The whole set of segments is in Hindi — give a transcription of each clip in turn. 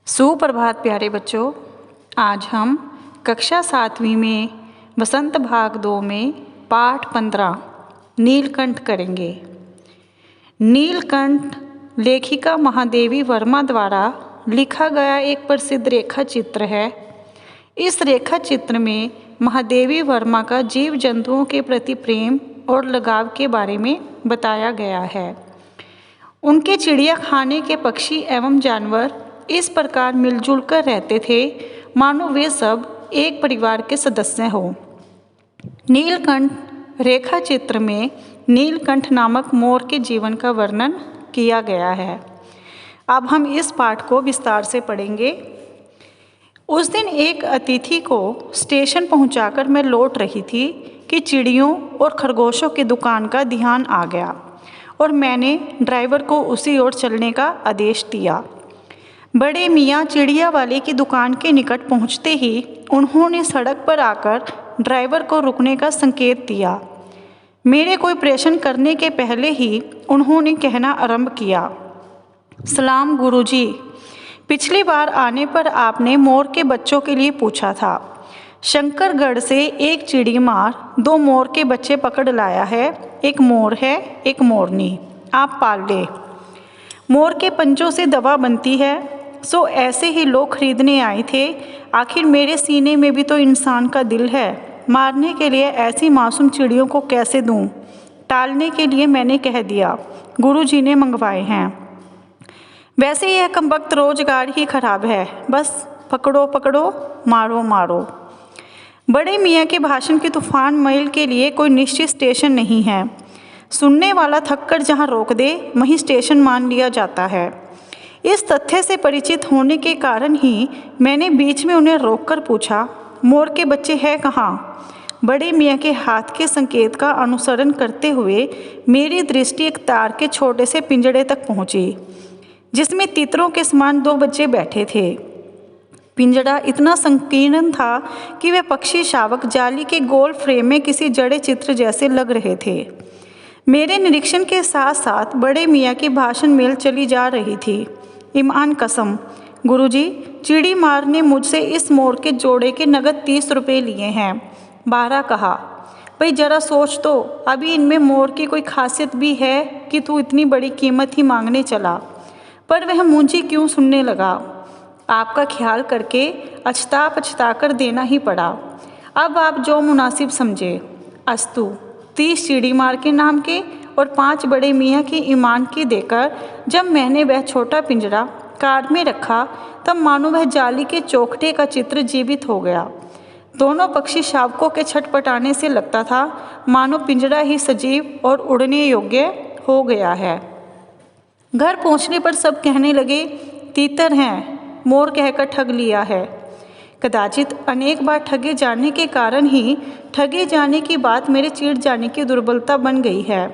सुप्रभात प्यारे बच्चों। आज हम कक्षा 7वीं में वसंत भाग 2 में पाठ 15 नीलकंठ करेंगे। नीलकंठ लेखिका महादेवी वर्मा द्वारा लिखा गया एक प्रसिद्ध रेखा चित्र है। इस रेखा चित्र में महादेवी वर्मा का जीव जंतुओं के प्रति प्रेम और लगाव के बारे में बताया गया है। उनके चिड़िया खाने के पक्षी एवं जानवर इस प्रकार मिलजुल कर रहते थे मानो वे सब एक परिवार के सदस्य हों। नीलकंठ रेखा चित्र में नीलकंठ नामक मोर के जीवन का वर्णन किया गया है। अब हम इस पाठ को विस्तार से पढ़ेंगे। उस दिन एक अतिथि को स्टेशन पहुंचाकर मैं लौट रही थी कि चिड़ियों और खरगोशों की दुकान का ध्यान आ गया और मैंने ड्राइवर को उसी ओर चलने का आदेश दिया। बड़े मियाँ चिड़िया वाले की दुकान के निकट पहुंचते ही उन्होंने सड़क पर आकर ड्राइवर को रुकने का संकेत दिया। मेरे कोई प्रश्न करने के पहले ही उन्होंने कहना आरंभ किया, सलाम गुरुजी, पिछली बार आने पर आपने मोर के बच्चों के लिए पूछा था। शंकरगढ़ से एक चिड़ी मार 2 मोर के बच्चे पकड़ लाया है। एक मोर है, एक मोरनी, आप पाल ले। मोर के पंजों से दवा बनती है, सो ऐसे ही लोग खरीदने आए थे। आखिर मेरे सीने में भी तो इंसान का दिल है। मारने के लिए ऐसी मासूम चिड़ियों को कैसे दूं? टालने के लिए मैंने कह दिया, गुरुजी ने मंगवाए हैं। वैसे यह कमबख्त रोजगार ही खराब है, बस पकड़ो पकड़ो, मारो मारो। बड़े मियाँ के भाषण की तूफान मैल के लिए कोई निश्चित स्टेशन नहीं है। सुनने वाला थककर जहाँ रोक दे वहीं स्टेशन मान लिया जाता है। इस तथ्य से परिचित होने के कारण ही मैंने बीच में उन्हें रोककर पूछा, मोर के बच्चे हैं कहाँ? बड़े मियाँ के हाथ के संकेत का अनुसरण करते हुए मेरी दृष्टि एक तार के छोटे से पिंजड़े तक पहुँची, जिसमें तितरों के समान 2 बच्चे बैठे थे। पिंजड़ा इतना संकीर्ण था कि वे पक्षी शावक जाली के गोल फ्रेम में किसी जड़े चित्र जैसे लग रहे थे। मेरे निरीक्षण के साथ साथ बड़े मियाँ की भाषण मेल चली जा रही थी। ईमान कसम गुरुजी, चिड़ी मार ने मुझसे इस मोर के जोड़े के नगद 30 रुपये लिए हैं। 12 कहा। भाई जरा सोच तो, अभी इनमें मोर की कोई खासियत भी है कि तू इतनी बड़ी कीमत ही मांगने चला? पर वह मुंजी क्यों सुनने लगा। आपका ख्याल करके पछता कर देना ही पड़ा। अब आप जो मुनासिब समझे। अस्तु 30 चिड़ी मार के नाम के और 5 बड़े मियाँ की ईमान की देकर जब मैंने वह छोटा पिंजरा कार में रखा, तब मानो वह जाली के चौखटे का चित्र जीवित हो गया। दोनों पक्षी शावकों के छटपटाने से लगता था मानो पिंजरा ही सजीव और उड़ने योग्य हो गया है। घर पहुंचने पर सब कहने लगे, तीतर हैं, मोर कहकर ठग लिया है। कदाचित अनेक बार ठगे जाने के कारण ही ठगे जाने की बात मेरे चिढ़ जाने की दुर्बलता बन गई है।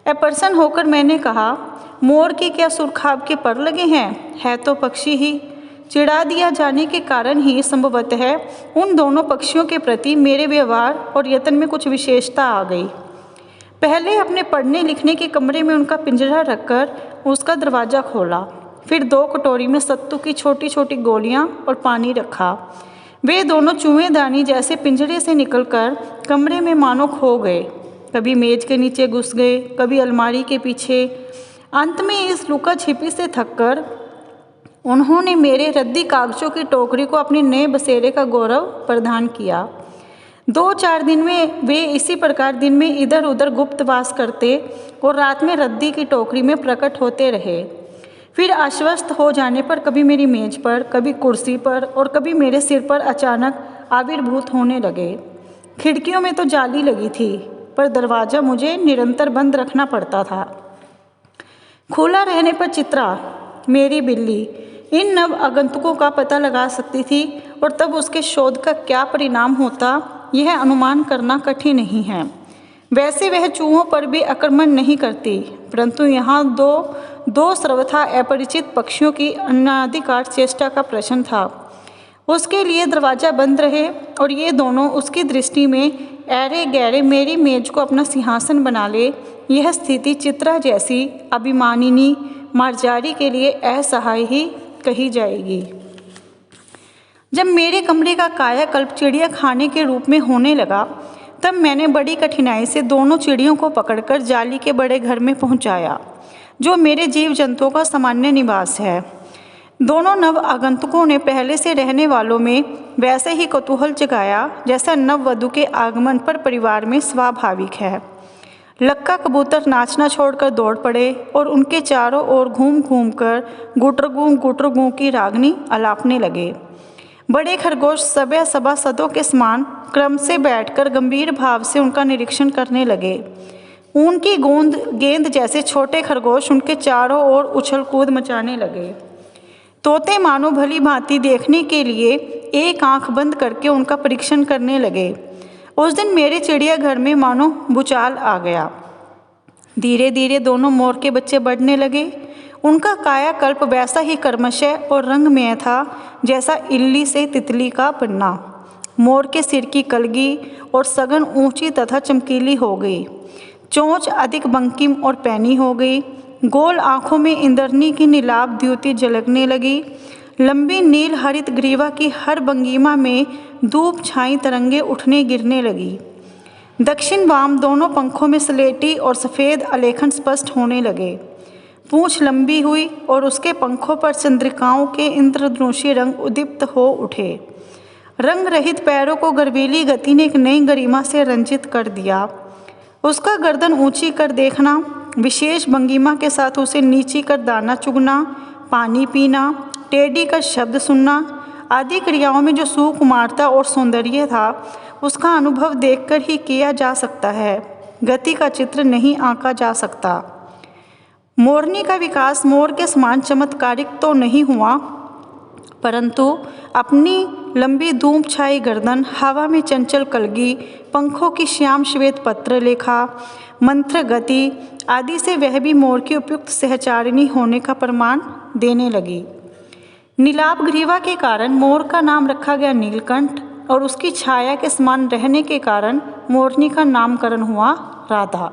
अप्रसन्न होकर मैंने कहा, मोर की क्या सुरखाब के पर लगे हैं? है तो पक्षी ही। चिढ़ा दिया जाने के कारण ही संभवतः उन दोनों पक्षियों के प्रति मेरे व्यवहार और यत्न में कुछ विशेषता आ गई। पहले अपने पढ़ने लिखने के कमरे में उनका पिंजरा रखकर उसका दरवाज़ा खोला, फिर 2 कटोरी में सत्तू की छोटी छोटी गोलियां और पानी रखा। वे दोनों चूहेदानी जैसे पिंजरे से निकलकर कमरे में मानो खो गए। कभी मेज के नीचे घुस गए, कभी अलमारी के पीछे। अंत में इस लुका छिपी से थककर उन्होंने मेरे रद्दी कागजों की टोकरी को अपने नए बसेरे का गौरव प्रदान किया। 2-4 दिन में वे इसी प्रकार दिन में इधर उधर गुप्तवास करते और रात में रद्दी की टोकरी में प्रकट होते रहे। फिर आश्वस्त हो जाने पर कभी मेरी मेज पर, कभी कुर्सी पर और कभी मेरे सिर पर अचानक आविर्भूत होने लगे। खिड़कियों में तो जाली लगी थी, पर दरवाज़ा मुझे निरंतर बंद रखना पड़ता था। खुला रहने पर चित्रा, मेरी बिल्ली, इन नव आगंतुकों का पता लगा सकती थी और तब उसके शोध का क्या परिणाम होता यह अनुमान करना कठिन नहीं है। वैसे वह चूहों पर भी आक्रमण नहीं करती, परंतु यहाँ दो सर्वथा अपरिचित पक्षियों की अनाधिकार चेष्टा का प्रश्न था। उसके लिए दरवाज़ा बंद रहे और ये दोनों उसकी दृष्टि में ऐरे गहरे मेरी मेज को अपना सिंहासन बना ले। यह स्थिति चित्रा जैसी अभिमानिनी मार्जारी के लिए असहाय ही कही जाएगी। जब मेरे कमरे का कायाकल्प चिड़िया खाने के रूप में होने लगा, तब मैंने बड़ी कठिनाई से दोनों चिड़ियों को पकड़कर जाली के बड़े घर में पहुंचाया, जो मेरे जीव जंतुओं का सामान्य निवास है। दोनों नव आगंतुकों ने पहले से रहने वालों में वैसे ही कौतूहल जगाया जैसा नववधू के आगमन पर परिवार में स्वाभाविक है। लक्का कबूतर नाचना छोड़कर दौड़ पड़े और उनके चारों ओर घूम घूम कर गुटरगू की रागनी अलापने लगे। बड़े खरगोश सभासदों के समान क्रम से बैठकर गंभीर भाव से उनका निरीक्षण करने लगे। ऊन की गेंद जैसे छोटे खरगोश उनके चारों ओर उछल कूद मचाने लगे। तोते मानो भली भांति देखने के लिए एक आंख बंद करके उनका परीक्षण करने लगे। उस दिन मेरे चिड़ियाघर में मानो भूचाल आ गया। धीरे धीरे दोनों मोर के बच्चे बढ़ने लगे। उनका कायाकल्प वैसा ही कर्मशः और रंगमय था जैसा इल्ली से तितली का पन्ना। मोर के सिर की कलगी और सघन ऊंची तथा चमकीली हो गई। चोंच अधिक बंकिम और पैनी हो गई। गोल आँखों में इंद्रनी की नीलाभ द्युति झलकने लगी। लंबी नील हरित ग्रीवा की हर भंगिमा में धूप छाई तरंगे उठने गिरने लगी। दक्षिण वाम दोनों पंखों में स्लेटी और सफ़ेद आलेखन स्पष्ट होने लगे। पूंछ लंबी हुई और उसके पंखों पर चंद्रिकाओं के इंद्रधनुषी रंग उद्दीप्त हो उठे। रंग रहित पैरों को गर्वीली गति ने एक नई गरिमा से रंजित कर दिया। उसका गर्दन ऊंची कर देखना, विशेष भंगिमा के साथ उसे नीची कर दाना चुगना, पानी पीना, टेढ़ी कर शब्द सुनना आदि क्रियाओं में जो सुकुमारता और सौंदर्य था, उसका अनुभव देखकर ही किया जा सकता है। गति का चित्र नहीं आंका जा सकता। मोरनी का विकास मोर के समान चमत्कारिक तो नहीं हुआ, परंतु अपनी लंबी धूप छाई गर्दन, हवा में चंचल कलगी, पंखों की श्याम श्वेत पत्र लेखा, मंत्र गति आदि से वह भी मोर की उपयुक्त सहचारिणी होने का प्रमाण देने लगी। नीलाभ ग्रीवा के कारण मोर का नाम रखा गया नीलकंठ और उसकी छाया के समान रहने के कारण मोरनी का नामकरण हुआ राधा।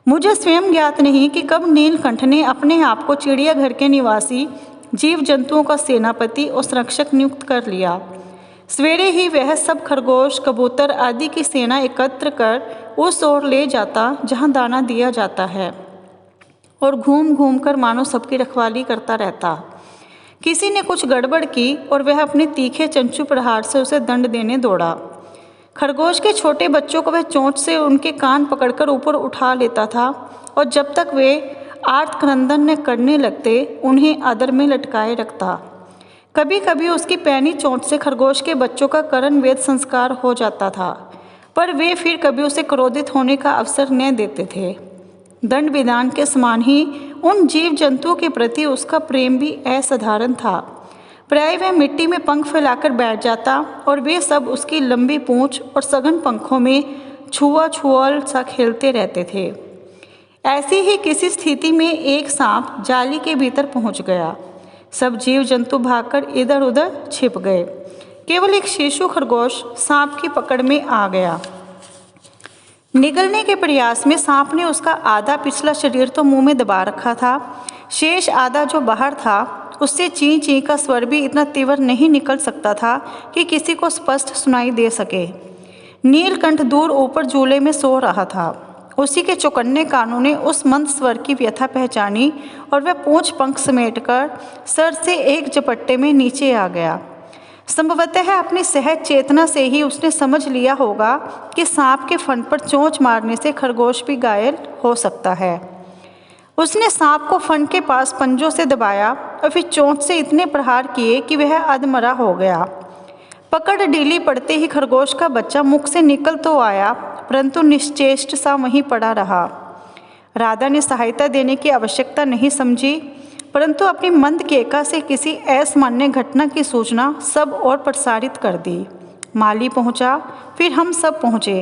मुझे स्वयं ज्ञात नहीं कि कब नीलकंठ ने अपने आप को चिड़ियाघर के निवासी जीव जंतुओं का सेनापति और संरक्षक नियुक्त कर लिया। सवेरे ही वह सब खरगोश, कबूतर आदि की सेना एकत्र कर उस ओर ले जाता जहां दाना दिया जाता है और घूम घूम कर मानो सबकी रखवाली करता रहता। किसी ने कुछ गड़बड़ की और वह अपने तीखे चंचू प्रहार से उसे दंड देने दौड़ा। खरगोश के छोटे बच्चों को वह चोंच से उनके कान पकड़कर ऊपर उठा लेता था और जब तक वे आर्त क्रंदन न करने लगते उन्हें आदर में लटकाए रखता। कभी कभी उसकी पैनी चोंच से खरगोश के बच्चों का करण वेद संस्कार हो जाता था, पर वे फिर कभी उसे क्रोधित होने का अवसर न देते थे। दंड विधान के समान ही उन जीव जंतुओं के प्रति उसका प्रेम भी असाधारण था। प्राय वह मिट्टी में पंख फैलाकर बैठ जाता और वे सब उसकी लंबी पूंछ और सघन पंखों में छुआछुआल सा खेलते रहते थे। ऐसी ही किसी स्थिति में एक सांप जाली के भीतर पहुंच गया। सब जीव जंतु भागकर इधर उधर छिप गए। केवल एक शिशु खरगोश सांप की पकड़ में आ गया। निगलने के प्रयास में सांप ने उसका आधा पिछला शरीर तो मुंह में दबा रखा था। शेष आधा जो बाहर था उससे ची ची का स्वर भी इतना तीव्र नहीं निकल सकता था कि किसी को स्पष्ट सुनाई दे सके। नीलकंठ दूर ऊपर झूले में सो रहा था। उसी के चौकन्ने कानों ने उस मंद स्वर की व्यथा पहचानी और वह पूंछ पंख समेटकर सर से एक झपट्टे में नीचे आ गया। संभवतः अपनी सहज चेतना से ही उसने समझ लिया होगा कि सांप के फन पर चोंच मारने से खरगोश भी घायल हो सकता है। उसने सांप को फन के पास पंजों से दबाया और फिर चोंच से इतने प्रहार किए कि वह अधमरा हो गया। पकड़ ढीली पड़ते ही खरगोश का बच्चा मुख से निकल तो आया, परंतु निश्चेष्ट सा वहीं पड़ा रहा। राधा ने सहायता देने की आवश्यकता नहीं समझी, परंतु अपनी मंद केका से किसी असामान्य घटना की सूचना सब और प्रसारित कर दी। माली पहुंचा, फिर हम सब पहुंचे।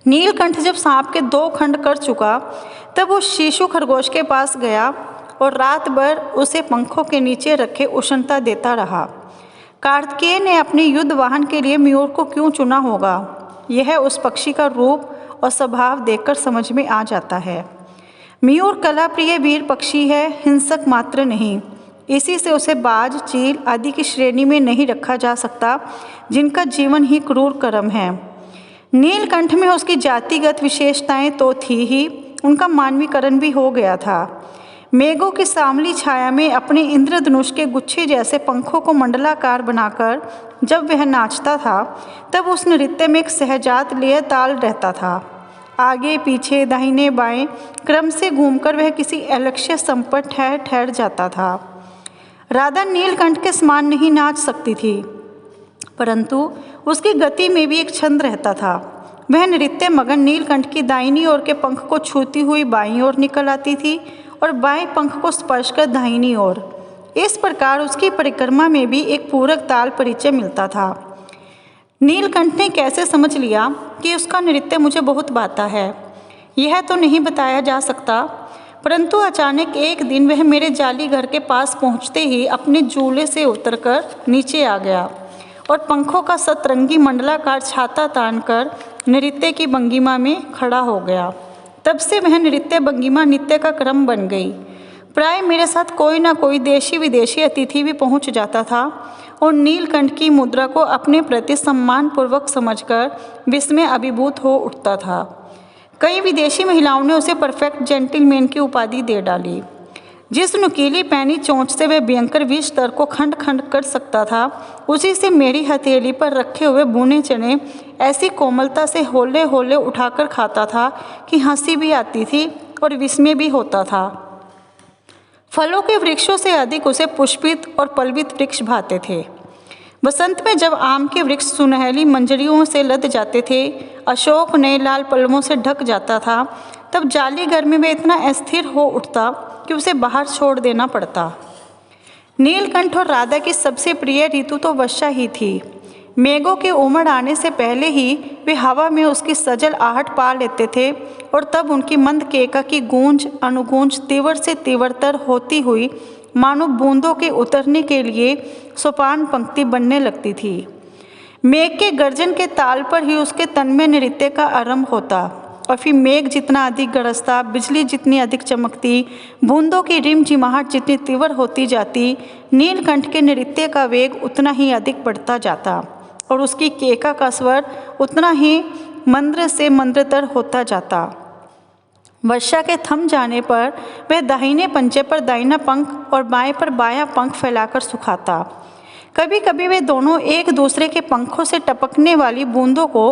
नीलकंठ जब सांप के 2 खंड कर चुका तब वो शिशु खरगोश के पास गया और रात भर उसे पंखों के नीचे रखे उष्णता देता रहा। कार्तिकेय ने अपने युद्ध वाहन के लिए मयूर को क्यों चुना होगा, यह उस पक्षी का रूप और स्वभाव देखकर समझ में आ जाता है। मयूर कला प्रिय वीर पक्षी है, हिंसक मात्र नहीं। इसी से उसे बाज, चील आदि की श्रेणी में नहीं रखा जा सकता, जिनका जीवन ही क्रूर कर्म है। नीलकंठ में उसकी जातिगत विशेषताएं तो थी ही, उनका मानवीकरण भी हो गया था। मेघों की सांवली छाया में अपने इंद्रधनुष के गुच्छे जैसे पंखों को मंडलाकार बनाकर जब वह नाचता था, तब उस नृत्य में एक सहजात लय ताल रहता था। आगे पीछे दाहिने बाएं क्रम से घूमकर वह किसी अलक्ष्य संपट ठहर जाता था। राधा नीलकंठ के समान नहीं नाच सकती थी, परंतु उसकी गति में भी एक छंद रहता था। वह नृत्य मगन नीलकंठ की दाहिनी ओर के पंख को छूती हुई बाईं ओर निकल आती थी और बाएं पंख को स्पर्श कर दाहिनी ओर। इस प्रकार उसकी परिक्रमा में भी एक पूरक ताल परिचय मिलता था। नीलकंठ ने कैसे समझ लिया कि उसका नृत्य मुझे बहुत भाता है, यह तो नहीं बताया जा सकता, परंतु अचानक एक दिन वह मेरे जाली घर के पास पहुंचते ही अपने झूले से उतरकर नीचे आ गया और पंखों का सतरंगी मंडलाकार छाता तानकर नृत्य की भंगिमा में खड़ा हो गया। तब से वह नृत्य भंगिमा नित्य का क्रम बन गई। प्राय मेरे साथ कोई ना कोई देशी विदेशी अतिथि भी पहुंच जाता था और नीलकंठ की मुद्रा को अपने प्रति सम्मानपूर्वक समझकर विस्मय अभिभूत हो उठता था। कई विदेशी महिलाओं ने उसे परफेक्ट जेंटलमैन की उपाधि दे डाली। जिस नुकीली पैनी चोंच से वह भयंकर विष तर को खंड खंड कर सकता था, उसी से मेरी हथेली पर रखे हुए भुने चने ऐसी कोमलता से होले होले उठाकर खाता था कि हंसी भी आती थी और विस्मय भी होता था। फलों के वृक्षों से अधिक उसे पुष्पित और पल्लवित वृक्ष भाते थे। बसंत में जब आम के वृक्ष सुनहली मंजरियों से लद जाते थे, अशोक नए लाल पल्लवों से ढक जाता था, तब जाली घर में वह इतना अस्थिर हो उठता कि उसे बाहर छोड़ देना पड़ता। नीलकंठ और राधा की सबसे प्रिय ऋतु तो वर्षा ही थी। मेघों के उमड़ आने से पहले ही वे हवा में उसकी सजल आहट पा लेते थे और तब उनकी मंद केका की गूंज अनुगूंज तीव्र से तीव्रतर होती हुई मानो बूंदों के उतरने के लिए सोपान पंक्ति बनने लगती थी। मेघ के गर्जन के ताल पर ही उसके तन में नृत्य का आरंभ होता और फिर मेघ जितना अधिक गरजता, बिजली जितनी अधिक चमकती, बूंदों की रिमझिमाहट जितनी तीव्र होती जाती, नीलकंठ के नृत्य का वेग उतना ही अधिक बढ़ता जाता और उसकी केका का स्वर उतना ही मंद्र से मंद्रतर होता जाता। वर्षा के थम जाने पर वह दाहिने पंजे पर दाहिना पंख और बाएं पर बायां पंख फैलाकर सुखाता। कभी कभी वे दोनों एक दूसरे के पंखों से टपकने वाली बूंदों को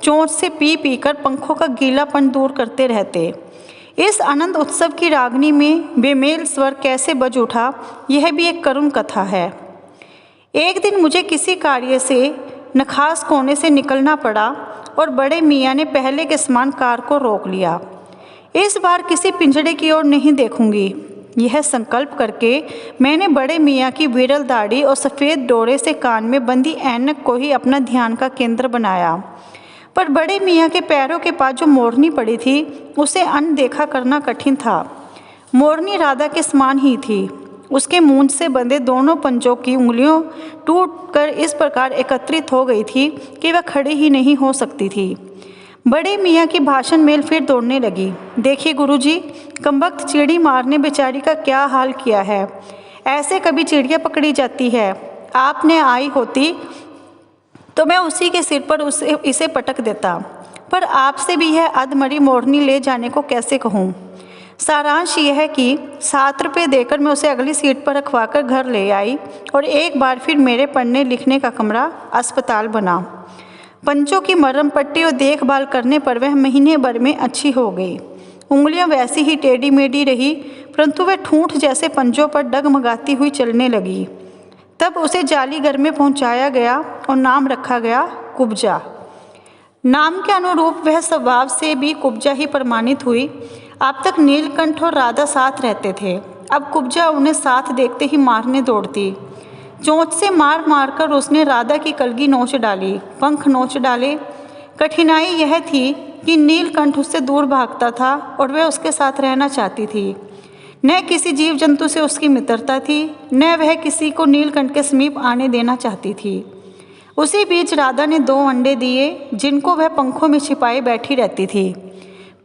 चोंच से पी पी कर पंखों का गीलापन दूर करते रहते। इस आनंद उत्सव की रागनी में बेमेल स्वर कैसे बज उठा, यह भी एक करुण कथा है। एक दिन मुझे किसी कार्य से नखास कोने से निकलना पड़ा और बड़े मियाँ ने पहले के समान कार को रोक लिया। इस बार किसी पिंजड़े की ओर नहीं देखूंगी, यह संकल्प करके मैंने बड़े मियाँ की विरल दाढ़ी और सफ़ेद डोरे से कान में बंधी ऐनक को ही अपना ध्यान का केंद्र बनाया। पर बड़े मियाँ के पैरों के पास जो मोरनी पड़ी थी, उसे अनदेखा करना कठिन था। मोरनी राधा के समान ही थी। उसके मूंछ से बंधे दोनों पंजों की उंगलियों टूटकर इस प्रकार एकत्रित हो गई थी कि वह खड़ी ही नहीं हो सकती थी। बड़े मियाँ की भाषण मेल फिर दौड़ने लगी। देखिए गुरुजी, कमबख्त चिड़ी मारने बेचारी का क्या हाल किया है। ऐसे कभी चिड़िया पकड़ी जाती है। आपने आई होती तो मैं उसी के सिर पर इसे पटक देता, पर आपसे भी यह अधमरी मोरनी ले जाने को कैसे कहूँ। सारांश यह है कि 7 रुपये देकर मैं उसे अगली सीट पर रखवाकर घर ले आई और एक बार फिर मेरे पढ़ने लिखने का कमरा अस्पताल बना। पंचों की मरहम पट्टी और देखभाल करने पर वह महीने भर में अच्छी हो गई। उंगलियां वैसी ही टेढ़ी मेढ़ी रही, परंतु वह ठूंठ जैसे पंजों पर डगमगाती हुई चलने लगी। तब उसे जाली घर में पहुंचाया गया और नाम रखा गया कुब्जा। नाम के अनुरूप वह स्वभाव से भी कुब्जा ही प्रमाणित हुई। अब तक नीलकंठ और राधा साथ रहते थे, अब कुब्जा उन्हें साथ देखते ही मारने दौड़ती। चोंच से मार मार कर उसने राधा की कलगी नोच डाली, पंख नोच डाले। कठिनाई यह थी कि नीलकंठ उससे दूर भागता था और वह उसके साथ रहना चाहती थी। न किसी जीव जंतु से उसकी मित्रता थी, न वह किसी को नीलकंठ के समीप आने देना चाहती थी। उसी बीच राधा ने 2 अंडे दिए, जिनको वह पंखों में छिपाए बैठी रहती थी।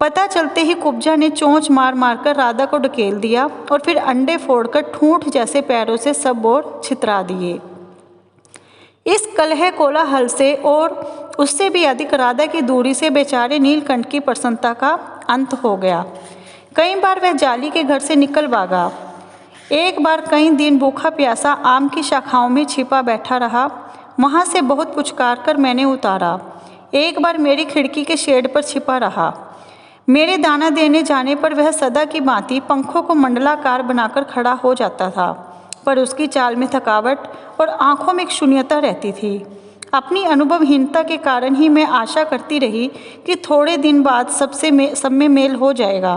पता चलते ही कुब्जा ने चोंच मार मारकर राधा को ढकेल दिया और फिर अंडे फोड़कर ठूंठ जैसे पैरों से सब ओर छितरा दिए। इस कलह कोलाहल से और उससे भी अधिक राधा की दूरी से बेचारे नीलकंठ की प्रसन्नता का अंत हो गया। कई बार वह जाली के घर से निकल भागा। एक बार कई दिन भूखा प्यासा आम की शाखाओं में छिपा बैठा रहा। वहाँ से बहुत पुचकार कर मैंने उतारा। एक बार मेरी खिड़की के शेड पर छिपा रहा। मेरे दाना देने जाने पर वह सदा की भांति पंखों को मंडलाकार बनाकर खड़ा हो जाता था, पर उसकी चाल में थकावट और आंखों में एक शून्यता रहती थी। अपनी अनुभवहीनता के कारण ही मैं आशा करती रही कि थोड़े दिन बाद सब में मेल हो जाएगा।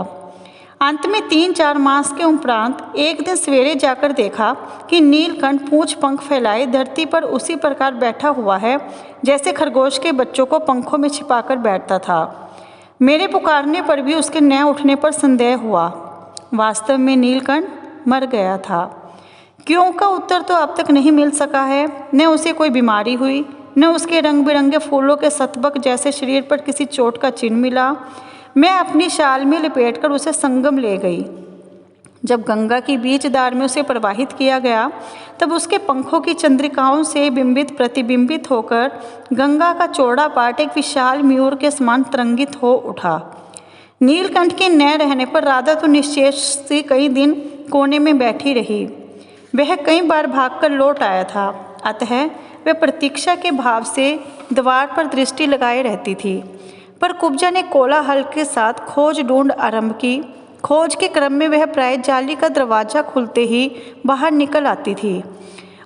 अंत में 3-4 मास के उपरांत एक दिन सवेरे जाकर देखा कि नीलकंठ पूंछ पंख फैलाए धरती पर उसी प्रकार बैठा हुआ है जैसे खरगोश के बच्चों को पंखों में छिपाकर बैठता था। मेरे पुकारने पर भी उसके न उठने पर संदेह हुआ। वास्तव में नीलकंठ मर गया था। क्यों का उत्तर तो अब तक नहीं मिल सका है। न उसे कोई बीमारी हुई, न उसके रंग बिरंगे फूलों के सतबक जैसे शरीर पर किसी चोट का चिन्ह मिला। मैं अपनी शाल में लपेटकर उसे संगम ले गई। जब गंगा की बीचधार में उसे प्रवाहित किया गया तब उसके पंखों की चंद्रिकाओं से प्रतिबिंबित होकर गंगा का चौड़ा पाट एक विशाल मयूर के समान तरंगित हो उठा। नीलकंठ के न रहने पर राधा तो निश्चेष से कई दिन कोने में बैठी रही। वह कई बार भागकर लौट आया था, अतः वह प्रतीक्षा के भाव से द्वार पर दृष्टि लगाए रहती थी। पर कुब्जा ने कोलाहल के साथ खोज ढूंढ आरंभ की। खोज के क्रम में वह प्राय जाली का दरवाज़ा खुलते ही बाहर निकल आती थी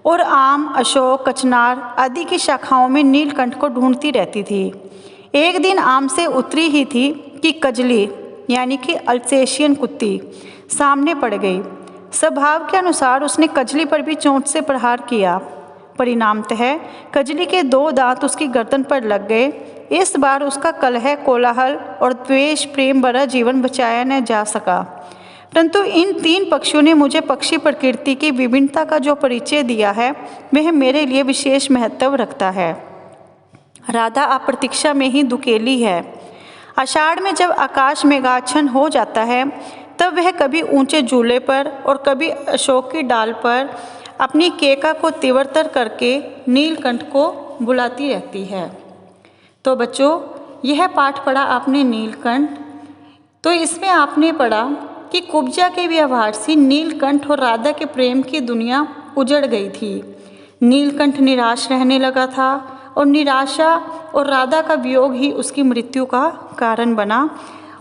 और आम, अशोक, कचनार आदि की शाखाओं में नीलकंठ को ढूंढती रहती थी। एक दिन आम से उतरी ही थी कि कजली यानी कि अल्सेशियन कुत्ती सामने पड़ गई। स्वभाव के अनुसार उसने कजली पर भी चोंच से प्रहार किया। परिणामतः कजली के 2 दांत उसकी गर्दन पर लग गए। इस बार उसका कलह, कोलाहल और द्वेष प्रेम भरा जीवन बचाया न जा सका। परंतु इन 3 पक्षियों ने मुझे पक्षी प्रकृति की विभिन्नता का जो परिचय दिया है वह मेरे लिए विशेष महत्व रखता है। राधा अप्रतीक्षा में ही दुकेली है। आषाढ़ में जब आकाश मेघाच्छन्न हो जाता है तब वह कभी ऊंचे झूले पर और कभी अशोक की डाल पर अपनी केका को तीव्रतर करके नीलकंठ को बुलाती रहती है। तो बच्चों, यह पाठ पढ़ा आपने नीलकंठ। तो इसमें आपने पढ़ा कि कुब्जा के व्यवहार से नीलकंठ और राधा के प्रेम की दुनिया उजड़ गई थी। नीलकंठ निराश रहने लगा था और निराशा और राधा का वियोग ही उसकी मृत्यु का कारण बना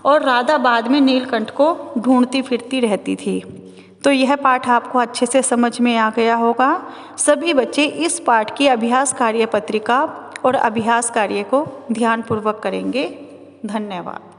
और राधा बाद में नीलकंठ को ढूंढती फिरती रहती थी। तो यह पाठ आपको अच्छे से समझ में आ गया होगा। सभी बच्चे इस पाठ की अभ्यास कार्य पत्रिका और अभ्यास कार्य को ध्यानपूर्वक करेंगे। धन्यवाद।